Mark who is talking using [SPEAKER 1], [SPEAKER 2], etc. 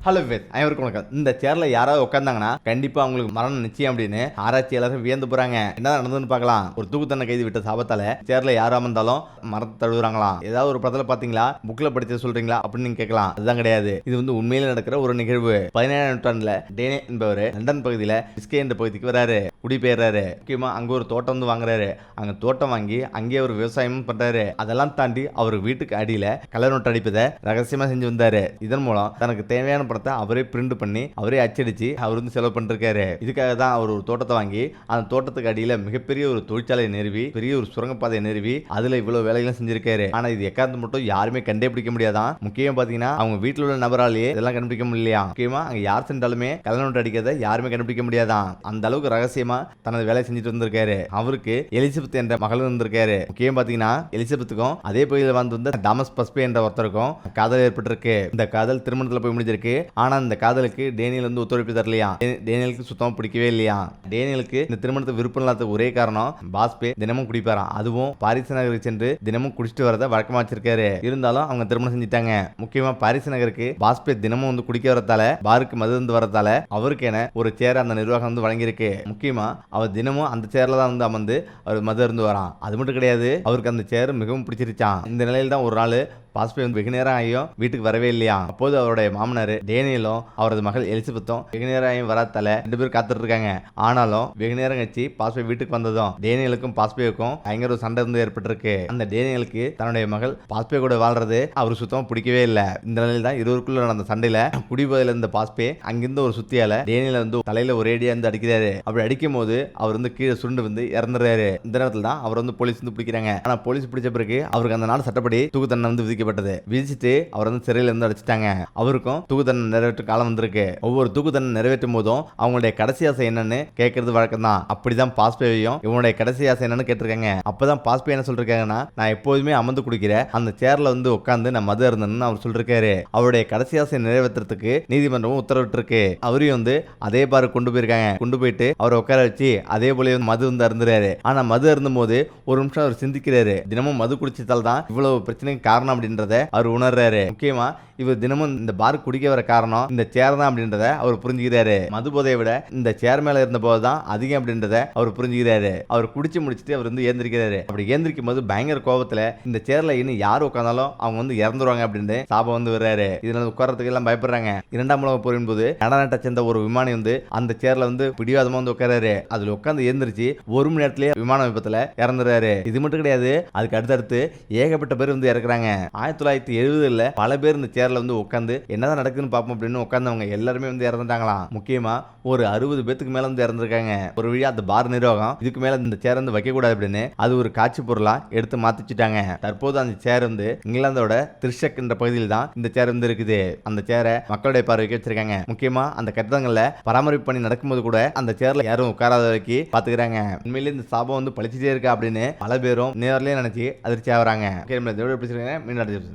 [SPEAKER 1] Hello with அனைவருக்கும் வணக்கம். இந்த சேர்ல யாராவது உட்காந்தாங்கன்னா கண்டிப்பா அவங்களுக்கு மரணம் நிச்சயம் அப்படின்னு ஆராய்ச்சியாளர்கள் வியந்து போறாங்க. என்ன நடந்ததுன்னு பார்க்கலாம். ஒரு தூக்குத்தண்டனை கைது விட்ட சாபத்தால சேர்ல யாரா இருந்தாலும் மரத்தை தழுவுறாங்களாம். ஏதாவது ஒரு படத்துல பாத்தீங்களா, புக்ல படிச்சு சொல்றீங்களா அப்படின்னு நீங்க கேட்கலாம். அதுதான் கிடையாது. இது உண்மையில நடக்கிற ஒரு நிகழ்வு. 17ஆம் நூற்றாண்டுல டேனே என்பவர் லண்டன் பகுதியில பிஸ்கே என்ற பகுதிக்கு வராரு, குடிபெயர்றாரு. முக்கியமா அங்க ஒரு தோட்டம் வாங்குறாரு. அங்க தோட்டம் வாங்கி அங்கே ஒரு விவசாயமும் பண்றாரு. அதெல்லாம் தாண்டி அவர் வீட்டுக்கு அடியில கலர் நோட்டு அடிப்பதை ரகசியமா செஞ்சு வந்தாரு. இதன் மூலம் தனக்கு தேவையான படத்தை அவரே பிரிண்ட் பண்ணி அவரே அச்சடிச்சு அவர் செலவு பண்ணிருக்காரு. இதுக்காக தான் அவர் ஒரு தோட்டத்தை வாங்கி அந்த தோட்டத்துக்கு அடியில மிகப்பெரிய ஒரு தொழிற்சாலையை நிறுவி பெரிய ஒரு சுரங்கப்பாதையை நிறுவி அதுல இவ்வளவு வேலைகளும் செஞ்சிருக்காரு. ஆனா இது எக்காரணத்தை மட்டும் யாருமே கண்டுபிடிக்க முடியாதான். முக்கியம் பாத்தீங்கன்னா அவங்க வீட்டுல உள்ள நபராலேயே இதெல்லாம் கண்டுபிடிக்க முடியலையா. முக்கியமா அங்க யார் சென்றாலுமே கலர் நோட்டு அடிக்கிறத யாருமே கண்டுபிடிக்க முடியாதான். அந்த அளவுக்கு ரகசியமா தனது வேலை செஞ்சுட்டு வந்திருக்காரு. அவருக்கு எலிசபெத் என்ற மகள் இருந்திருக்காரு. முக்கியம் பாத்தீங்கன்னா எலிசபெத்துக்கும் அதே பகுதியில் வந்து வந்த தாமஸ் பஸ்பே என்ற ஒருத்தருக்கும் காதல் ஏற்பட்டிருக்கு. இந்த காதல் திருமணத்துல போய் முடிஞ்சிருக்கு. ஆனா இந்த காதலுக்கு டேனியல் ஒத்துழைப்பு தரலையா. டேனியலுக்கு சுத்தமா பிடிக்கவே இல்லையா. டேனியலுக்கு இந்த திருமணத்துக்கு விருப்பம் இல்லாத ஒரே காரணம் பாஸ்பே தினமும் குடிப்பாராம். அதுவும் பாரிஸ் நகருக்கு சென்று தினமும் குடிச்சிட்டு வரத வழக்கமா வச்சிருக்காரு. இருந்தாலும் அவங்க திருமணம் செஞ்சுட்டாங்க. முக்கியமா பாரிஸ் நகருக்கு பாஸ்பே தினமும் குடிக்க வரதால பாருக்கு மது வரதால அவருக்கு என ஒரு சேர் அந்த நிர்வாகம் வழங்கியிருக்கு. முக்கியமா அவர் தினமும் அந்த சேர்ல தான் அமர்ந்து அவர் மது இருந்து வரான். அது மட்டும் கிடையாது, அவருக்கு அந்த சேர் மிகவும் பிடிச்சிருச்சான். இந்த நிலையில் தான் ஒரு நாள் பாஸ்பே வெகு நேரம் ஆகியும் வீட்டுக்கு வரவே இல்லையா. அப்போது அவருடைய மாமனார் டேனியலும் அவரது மகள் எலிசபெத்தும் வெகு நேரம் ஆகியும் வராதால 2 பேரும் காத்துட்டு இருக்காங்க. ஆனாலும் வெகு நேரம் கழிச்சு பாஸ்பே வீட்டுக்கு வந்ததும் டேனியலுக்கும் பாஸ்பேவுக்கும் பயங்கர ஒரு சண்டை ஏற்பட்டிருக்கு. அந்த டேனியலுக்கு தன்னுடைய மகள் பாஸ்பே கூட வாழ்றது அவருக்கு சுத்தமா பிடிக்கவே இல்லை. இந்த நிலையில் தான் இருவருக்குள்ள நடந்த சண்டையில குடிபோதையில இருந்த பாஸ்பே அங்கிருந்து ஒரு சுத்தியால டேனியல தலையில ஒரு ஏடியா அடிக்கிறாரு. அப்படி அடிக்கும் போது அவர் கீழே சுருண்டு இறந்துறாரு. இந்த நேரத்தில் தான் அவர் போலீஸ் பிடிக்கிறாங்க. ஆனா போலீஸ் பிடிச்ச பிறகு அவருக்கு அந்த நாள் சட்டப்படி தூக்கு தண்டனை விதிச்சுட்டு அவர் சிறையில இருந்து அடிச்சிட்டாங்க. அவருக்கும் தூக்கு தண்டனை நிறைவேற்ற காலம் வந்திருக்கு. ஒவ்வொரு தூக்கு தண்டனை நிறைவேற்றும் போதும் அவங்களுடைய கடைசி ஆசை என்னன்னு கேட்கறது வழக்கம் தான். அப்படிதான் பாஸ்பேவையும் இவனுடைய கடைசி ஆசை என்னன்னு கேட்டிருக்காங்க. அப்பதான் பாஸ்பே என்ன சொல்றாங்கன்னா, நான் எப்போதுமே அமர்ந்து குடிக்கிற அந்த சேர்ல உட்கார்ந்து நான் மது இருந்தேன்னு அவர் சொல்லிருக்காரு. அவருடைய கடைசி ஆசை நிறைவேற்றுறதுக்கு நீதிமன்றமும் உத்தரவிட்டிருக்கு. அவரையும் அதே பாரு கொண்டு போயிருக்காங்க. கொண்டு போயிட்டு அவரை உட்கார வச்சு அதே போல மது அருந்துறாரு. ஆனா மது அருந்தும் போது ஒரு நிமிஷம் அவர் சிந்திக்கிறாரு. தினமும் மது குடிச்சதால் தான் இவ்வளவு பிரச்சனைக்கு காரணம் அப்படின்றத அவர் உணர்றாரு. முக்கியமா இவர் தினமும் இந்த பார் குடிக்க வர காரணம் இந்த சேர் தான் அப்படின்றத அவர் புரிஞ்சுக்கிறாரு. மது போதையை விட இந்த சேர் மேல இருந்த போதுதான் அதிகம் அப்படின்றத அவர் புரிஞ்சுக்கிறாரு. அவர் குடிச்சு முடிச்சுட்டு அவர் ஏந்திரிக்கிறாரு. அப்படி ஏந்திரிக்கும் போது பயங்கர கோபத்துல இந்த சேர்ல இன்னும் யார் உட்கார்ந்தாலும் அவங்க இறந்துருவாங்க அப்படின்னு சாபம் வர்றாரு. இதனால உட்காரத்துக்கு எல்லாம் பயப்படுறாங்க. 2ஆம் உலக போரின் போது கனடா நாட்டை சேர்ந்த ஒரு விமானி அந்த சேர்ல பிடிவாதமா உட்காராரு. அதுல உட்கார்ந்து ஏந்திரிச்சு 1 மணி நேரத்திலேயே விமான விபத்துல இறந்துறாரு. இது மட்டும் கிடையாது, அதுக்கு அடுத்தடுத்து ஏகப்பட்ட பேர் இறக்குறாங்க. 1970 பல பேர் இந்த சேர்ல உட்கார்ந்து என்னதான் நடக்குதுன்னு பார்ப்போம் அப்படின்னு உட்கார்ந்தவங்க எல்லாருமே இறந்துட்டாங்களாம். முக்கியமா ஒரு 60 பேத்துக்கு மேல இறந்துருக்காங்க. ஒரு வழியா அந்த பார் நிர்வாகம் இதுக்கு மேல இந்த சேர் வைக்க கூடாது அப்படின்னு அது ஒரு காட்சி பொருளா எடுத்து மாத்திச்சுட்டாங்க. தற்போது அந்த சேர் இங்கிலாந்தோட திர்ஷக் என்ற பகுதியில் தான் இந்த சேர் இருக்குது. அந்த சேரை மக்களுடைய பார்வைக்கு வச்சிருக்காங்க. முக்கியமா அந்த கட்டிடங்கள்ல பராமரிப்பு பணி நடக்கும்போது கூட அந்த சேர்ல யாரும் உட்காராத வரைக்கும் பாத்துக்கிறாங்க. உண்மையிலே இந்த சாபம் பழிச்சுட்டே இருக்கா அப்படின்னு பல பேரும் நேர்லயே நினைச்சு அதிர்ச்சி ஆகுறாங்க. மீண்டும்